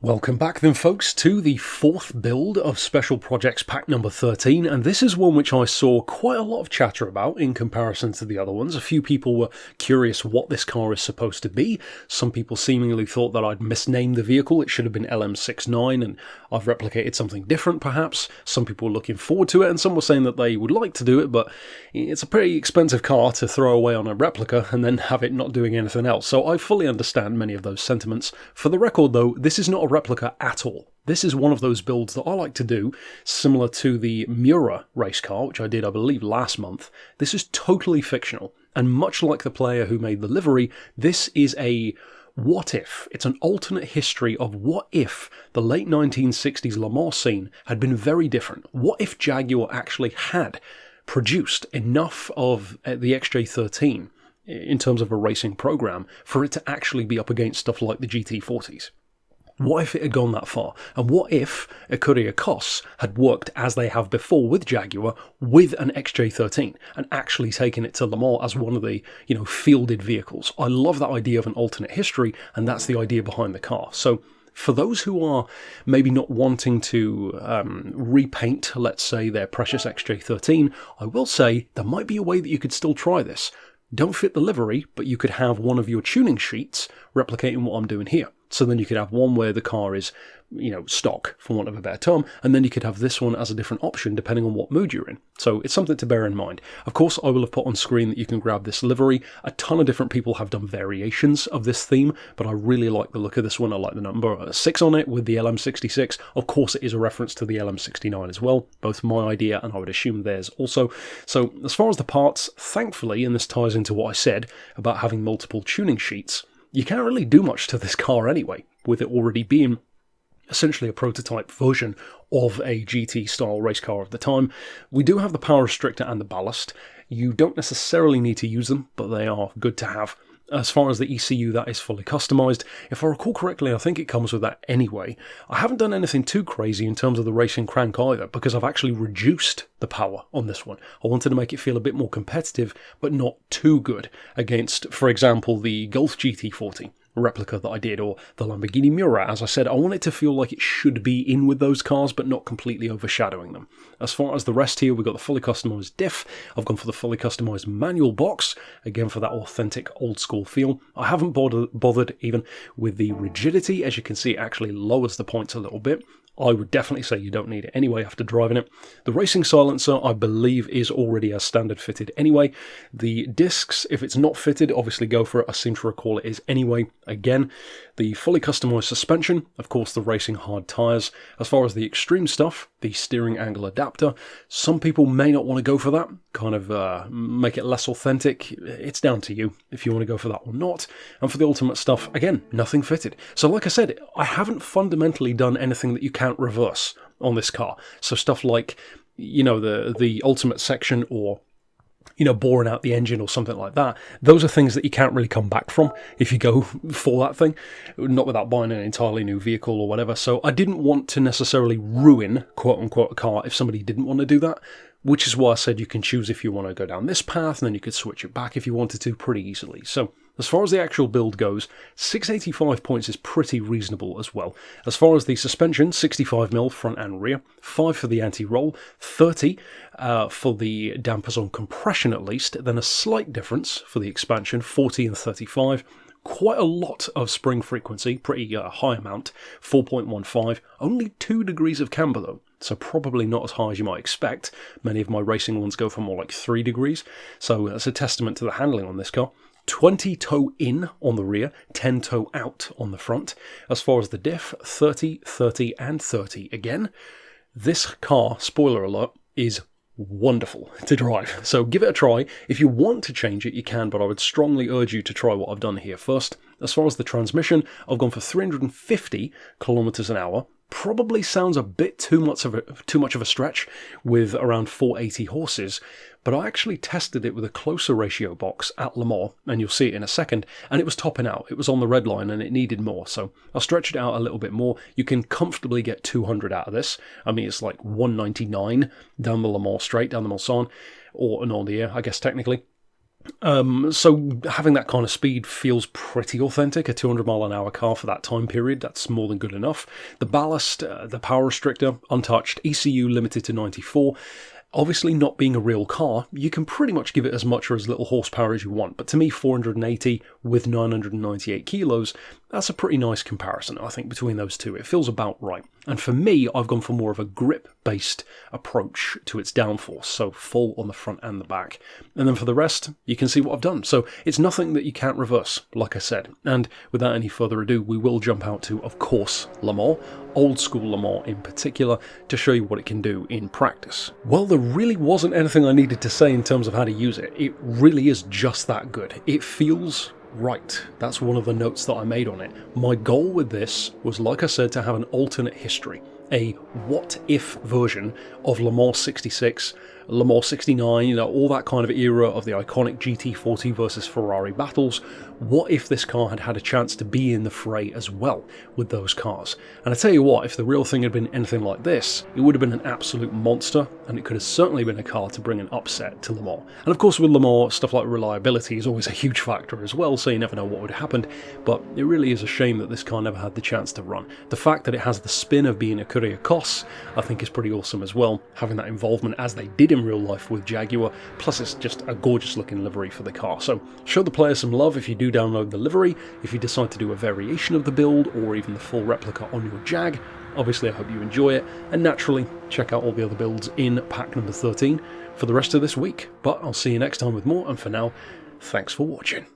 Welcome back then folks to the fourth build of Special Projects Pack number 13, and this is one which I saw quite a lot of chatter about in comparison to the other ones. A few people were curious what this car is supposed to be. Some people seemingly thought that I'd misnamed the vehicle, it should have been LM69 and I've replicated something different perhaps. Some people were looking forward to it and some were saying that they would like to do it, but it's a pretty expensive car to throw away on a replica and then have it not doing anything else. So I fully understand many of those sentiments. For the record though, this is not a replica at all. This is one of those builds that I like to do, similar to the Miura race car, which I did, I believe, last month. This is totally fictional, and much like the player who made the livery, this is a what if. It's an alternate history of what if the late 1960s Le Mans scene had been very different. What if Jaguar actually had produced enough of the XJ13 in terms of a racing program for it to actually be up against stuff like the GT40s? What if it had gone that far? And what if Ecurie Ecosse had worked as they have before with Jaguar with an XJ13 and actually taken it to Le Mans as one of the, fielded vehicles? I love that idea of an alternate history, and that's the idea behind the car. So for those who are maybe not wanting to repaint, let's say, their precious XJ13, I will say there might be a way that you could still try this. Don't fit the livery, but you could have one of your tuning sheets replicating what I'm doing here. So then you could have one where the car is, stock, for want of a better term, and then you could have this one as a different option depending on what mood you're in. So it's something to bear in mind. Of course, I will have put on screen that you can grab this livery. A ton of different people have done variations of this theme, but I really like the look of this one. I like the number 6 on it with the LM66. Of course, it is a reference to the LM69 as well, both my idea and I would assume theirs also. So as far as the parts, thankfully, and this ties into what I said about having multiple tuning sheets, you can't really do much to this car anyway, with it already being essentially a prototype version of a GT-style race car of the time. We do have the power restrictor and the ballast. You don't necessarily need to use them, but they are good to have. As far as the ECU, that is fully customised. If I recall correctly, I think it comes with that anyway. I haven't done anything too crazy in terms of the racing crank either, because I've actually reduced the power on this one. I wanted to make it feel a bit more competitive, but not too good against, for example, the Golf GT40 replica that I did, or the Lamborghini Miura. As I said, I want it to feel like it should be in with those cars, but not completely overshadowing them. As far as the rest here, we've got the fully customised diff. I've gone for the fully customised manual box, again for that authentic old school feel. I haven't bothered even with the rigidity. As you can see, it actually lowers the points a little bit. I would definitely say you don't need it anyway after driving it. The racing silencer, I believe, is already as standard fitted anyway. The discs, if it's not fitted, obviously go for it. I seem to recall it is anyway. Again, the fully customised suspension, of course the racing hard tyres. As far as the extreme stuff, the steering angle adapter, some people may not want to go for that, kind of make it less authentic. It's down to you if you want to go for that or not. And for the ultimate stuff, again, nothing fitted. So like I said, I haven't fundamentally done anything that you can't reverse on this car. So stuff like, the ultimate section, or boring out the engine or something like that. Those are things that you can't really come back from if you go for that thing, not without buying an entirely new vehicle or whatever. So I didn't want to necessarily ruin, quote unquote, a car if somebody didn't want to do that, which is why I said you can choose if you want to go down this path, and then you could switch it back if you wanted to pretty easily. So as far as the actual build goes, 685 points is pretty reasonable as well. As far as the suspension, 65mm front and rear, 5 for the anti-roll, 30 for the dampers on compression at least, then a slight difference for the expansion, 40 and 35. Quite a lot of spring frequency, pretty high amount, 4.15, only 2 degrees of camber though, so probably not as high as you might expect. Many of my racing ones go for more like 3 degrees, so that's a testament to the handling on this car. 20 toe in on the rear, 10 toe out on the front. As far as the diff, 30, 30 and 30 again. This car, spoiler alert, is wonderful to drive, so give it a try. If you want to change it, you can, but I would strongly urge you to try what I've done here first. As far as the transmission, I've gone for 350 kilometers an hour. Probably sounds a bit too much of a stretch with around 480 horses, but I actually tested it with a closer ratio box at Le Mans, and you'll see it in a second, and it was topping out. It was on the red line and it needed more, so I'll stretch it out a little bit more. You can comfortably get 200 out of this. I mean, it's like 199 down the Le Mans straight, down the Mulsanne, or an on the air, I guess technically. So having that kind of speed feels pretty authentic. A 200 mile an hour car for that time period, that's more than good enough. The ballast, the power restrictor, untouched. ECU limited to 94. Obviously, not being a real car, you can pretty much give it as much or as little horsepower as you want. But to me, 480 with 998 kilos, that's a pretty nice comparison, I think, between those two. It feels about right. And for me, I've gone for more of a grip-based approach to its downforce, so full on the front and the back. And then for the rest, you can see what I've done. So it's nothing that you can't reverse, like I said. And without any further ado, we will jump out to, of course, Le Mans, old school Le Mans in particular, to show you what it can do in practice. Well, there really wasn't anything I needed to say in terms of how to use it. It really is just that good. It feels right. That's one of the notes that I made on it. My goal with this was, like I said, to have an alternate history, a what-if version of Le Mans 66, Le Mans 69, you know, all that kind of era of the iconic GT40 versus Ferrari battles. What if this car had had a chance to be in the fray as well with those cars? And I tell you what, if the real thing had been anything like this, it would have been an absolute monster, and it could have certainly been a car to bring an upset to Le Mans. And of course with Le Mans, stuff like reliability is always a huge factor as well, so you never know what would have happened, but it really is a shame that this car never had the chance to run. The fact that it has the spin of being Ecurie Ecosse, I think is pretty awesome as well, having that involvement as they did in real life with Jaguar, plus it's just a gorgeous looking livery for the car. So show the players some love if you do download the livery. If you decide to do a variation of the build or even the full replica on your Jag, obviously I hope you enjoy it, and naturally check out all the other builds in pack number 13 for the rest of this week. But I'll see you next time with more, and for now, thanks for watching.